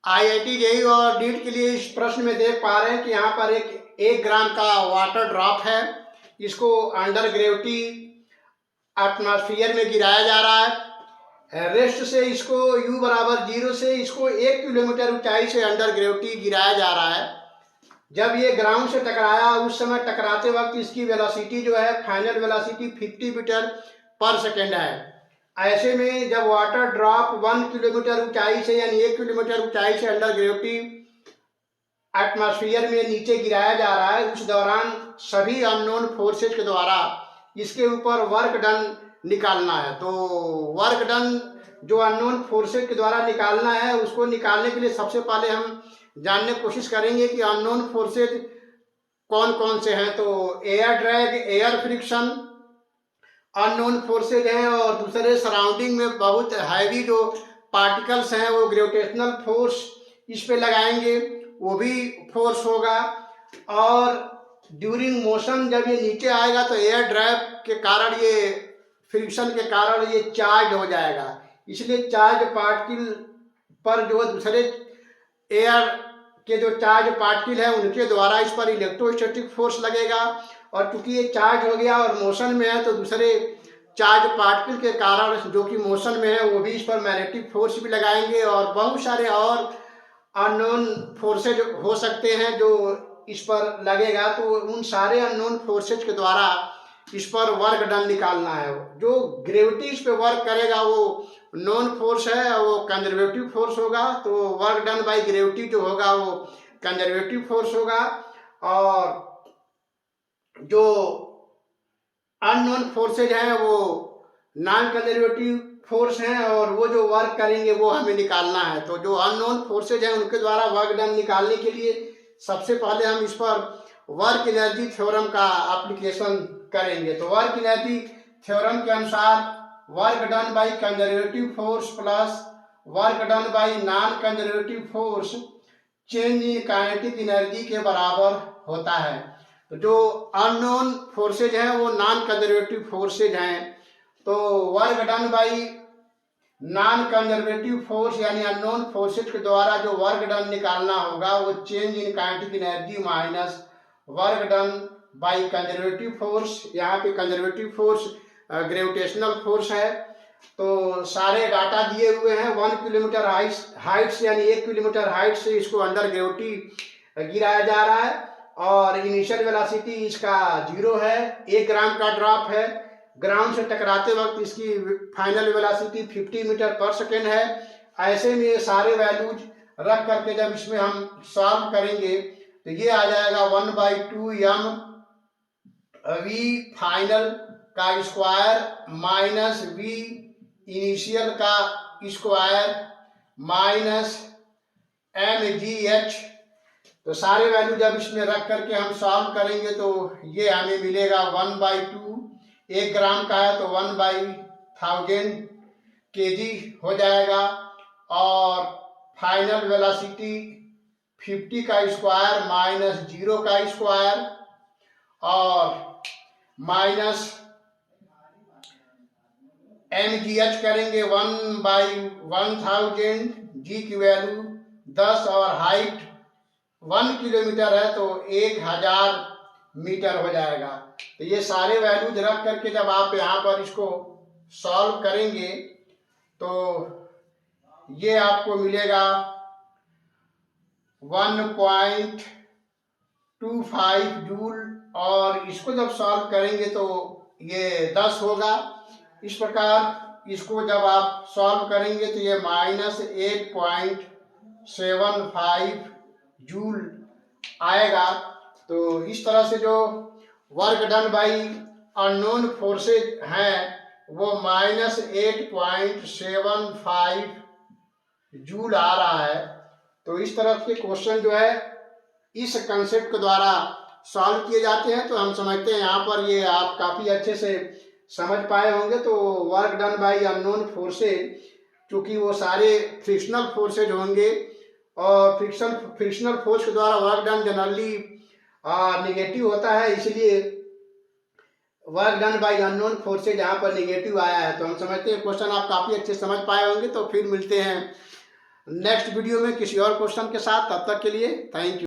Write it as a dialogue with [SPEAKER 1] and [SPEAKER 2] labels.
[SPEAKER 1] IIT JEE और NEET के लिए इस प्रश्न में देख पा रहे हैं कि यहाँ पर एक ग्राम का वाटर ड्रॉप है। इसको अंडर ग्रेविटी एटमॉस्फेयर में गिराया जा रहा है। रेस्ट से इसको u बराबर 0 से इसको 1 किलोमीटर ऊंचाई से अंडर ग्रेविटी गिराया जा रहा है। जब ये ग्राउंड से टकराया उस समय टकराते वक्त इसकी वेलोसिटी जो है फाइनल वेलोसिटी 50 मीटर पर सेकेंड है। ऐसे में जब वाटर ड्रॉप 1 किलोमीटर ऊंचाई से यानी 1 किलोमीटर ऊंचाई से अंडर ग्रेविटी एटमॉस्फेयर में नीचे गिराया जा रहा है, उस दौरान सभी अननोन फोर्सेज के द्वारा इसके ऊपर वर्क डन निकालना है। तो वर्क डन जो अननोन फोर्सेज के द्वारा निकालना है, उसको निकालने के लिए सबसे पहले हम जानने की कोशिश करेंगे कि अननोन फोर्सेज कौन कौन से हैं। तो air drag, air friction unknown forces हैं, और दूसरे सराउंडिंग में बहुत हैवी जो पार्टिकल्स हैं वो ग्रेविटेशनल फोर्स इस पे लगाएंगे, वो भी फोर्स होगा। और ड्यूरिंग मोशन जब ये नीचे आएगा तो एयर ड्रैग के कारण, ये फ्रिक्शन के कारण ये चार्ज हो जाएगा, इसलिए चार्ज पार्टिकल पर जो दूसरे एयर के जो चार्ज पार्टिकल है उनके द्वारा इस पर इलेक्ट्रोस्टैटिक फोर्स लगेगा। और चूंकि ये चार्ज हो गया और मोशन में है तो दूसरे चार्ज पार्टिकल के कारण जो कि मोशन में है वो भी इस पर मैग्नेटिक फोर्स भी लगाएंगे। और बहुत सारे और अननोन फोर्सेज हो सकते हैं जो इस पर लगेगा। तो उन सारे अननोन फोर्सेज के द्वारा इस पर वर्क डन निकालना है। जो ग्रेविटी इस पे वर्क करेगा वो नॉन फोर्स है, वो कंजर्वेटिव फोर्स होगा। तो वर्क डन बाय ग्रेविटी जो होगा वो कंजर्वेटिव फोर्स होगा। और जो अननोन फोर्सेज हैं वो नॉन कंजर्वेटिव फोर्स हैं, और वो जो वर्क करेंगे वो हमें निकालना है। तो जो अननोन फोर्सेज हैं उनके द्वारा वर्क डन निकालने के लिए सबसे पहले हम इस पर वर्क एनर्जी थ्योरम का एप्लीकेशन करेंगे। तो वर्क एनर्जी थ्योरम के अनुसार work done by conservative force plus work done by non conservative force change in kinetic energy के बराबर होता है। तो जो अननोन फोर्सेज हैं वो नॉन कंजर्वेटिव फोर्सेज हैं। तो work done by non conservative force यानी अननोन फोर्सेज के द्वारा जो वर्क डन निकालना होगा वो change in kinetic energy minus work done by conservative force. यहाँ पे कंजर्वेटिव फोर्स ग्रेविटेशनल फोर्स है। तो सारे डाटा दिए हुए हैं। 1 किलोमीटर हाइट से यानी 1 किलोमीटर हाइट से इसको अंडर ग्रेविटी गिराया जा रहा है, और इनिशियल वेलोसिटी इसका 0 है। 1 ग्राम का ड्रॉप है। ग्राउंड से टकराते वक्त इसकी फाइनल वेलोसिटी 50 मीटर पर सेकेंड है। ऐसे में ये सारे वैल्यूज रख करके जब इसमें हम सॉल्व करेंगे तो ये आ जाएगा 1/2m v फाइनल का स्क्वायर माइनस v इनिशियल का स्क्वायर माइनस mgh। तो सारे वैल्यू जब इसमें रख करके हम सॉल्व करेंगे तो ये हमें मिलेगा 1/2। 1 ग्राम का है तो 1/1000 kg हो जाएगा। और फाइनल वेलोसिटी 50 का स्क्वायर माइनस 0 का स्क्वायर और माइनस mgh करेंगे 1/1000। g की वैल्यू 10 और हाइट 1 किलोमीटर है तो 1000 मीटर हो जाएगा। तो ये सारे वैल्यूज रख करके जब आप यहाँ पर इसको सॉल्व करेंगे तो ये आपको मिलेगा 1.25 जूल, और इसको जब सॉल्व करेंगे तो ये 10 होगा। इस प्रकार इसको जब आप सॉल्व करेंगे तो ये माइनस 8.75 जूल आएगा। तो इस तरह से जो work done by unknown forces हैं वो माइनस 8.75 जूल आ रहा है। तो इस तरह के क्वेश्चन जो है इस कंसेप्ट के द्वारा सॉल्व किए जाते हैं। तो हम समझते हैं यहाँ पर ये आप काफ़ी अच्छे से समझ पाए होंगे। तो work done by unknown forces, चूँकि वो सारे फ्रिक्शनल फोर्सेज होंगे, और फ्रिक्शनल फोर्स के द्वारा वर्क डन जनरली निगेटिव होता है, इसलिए work done by unknown forces यहाँ पर निगेटिव आया है। तो हम समझते हैं क्वेश्चन आप काफ़ी अच्छे समझ पाए होंगे। तो फिर मिलते हैं नेक्स्ट वीडियो में किसी और क्वेश्चन के साथ। तब तक के लिए थैंक यू।